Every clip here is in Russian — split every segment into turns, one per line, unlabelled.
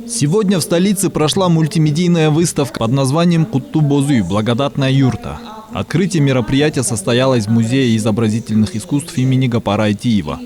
Сегодня в столице прошла мультимедийная выставка под названием «Кутту-Бозуй. Благодатная юрта». Открытие мероприятия состоялось в Музее изобразительных искусств имени Гапара Айтиева.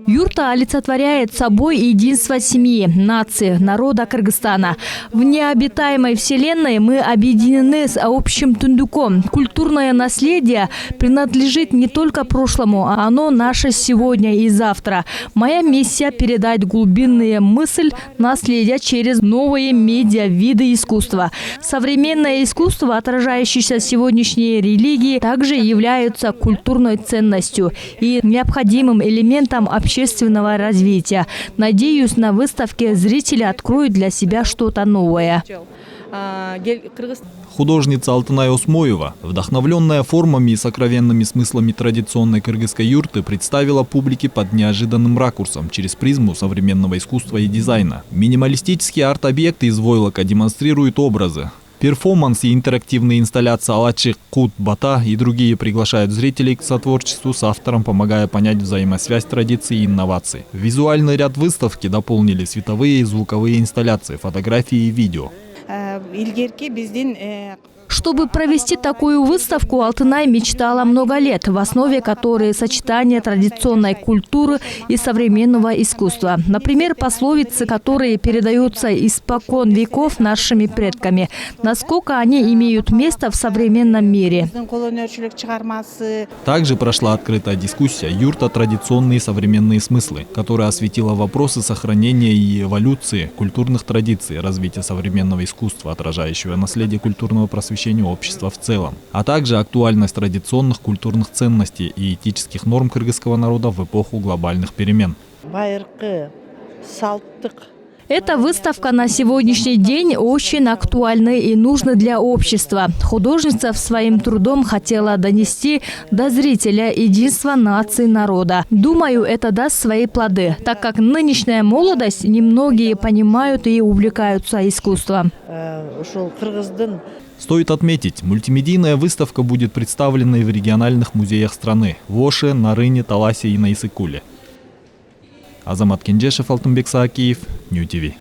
Юрта олицетворяет собой единство семьи, нации, народа Кыргызстана. В необитаемой вселенной мы объединены с общим тундуком. Культурное наследие принадлежит не только прошлому, а оно наше сегодня и завтра. Моя миссия – передать глубинные мысль наследия через новые медиа, виды искусства. Современное искусство, отражающееся сегодняшней религии, также является культурной ценностью и необходимым элементом общественного развития. Надеюсь, на выставке зрители откроют для себя что-то новое.
Художница Алтынай Осмоева, вдохновленная формами и сокровенными смыслами традиционной кыргызской юрты, представила публике под неожиданным ракурсом через призму современного искусства и дизайна. Минималистические арт-объекты из войлока демонстрируют образы. Перформанс и интерактивные инсталляции «Алачик», «Кут», «Бата» и другие приглашают зрителей к сотворчеству с автором, помогая понять взаимосвязь традиций и инноваций. Визуальный ряд выставки дополнили световые и звуковые инсталляции, фотографии и видео.
Чтобы провести такую выставку, Алтынай мечтала много лет, в основе которой сочетание традиционной культуры и современного искусства. Например, пословицы, которые передаются испокон веков нашими предками. Насколько они имеют место в современном мире.
Также прошла открытая дискуссия «Юрта. Традиционные и современные смыслы», которая осветила вопросы сохранения и эволюции культурных традиций, развития современного искусства, отражающего наследие культурного просвещения общества в целом, а также актуальность традиционных культурных ценностей и этических норм кыргызского народа в эпоху глобальных перемен.
Эта выставка на сегодняшний день очень актуальна и нужна для общества. Художница своим трудом хотела донести до зрителя единство нации народа. Думаю, это даст свои плоды, так как нынешняя молодость немногие понимают и увлекаются искусством.
Стоит отметить, мультимедийная выставка будет представлена и в региональных музеях страны – в Оше, Нарыне, Таласе и на Исыкуле. Азамат Кенжешев, Алтынбек Саакиев, Нью ТВ.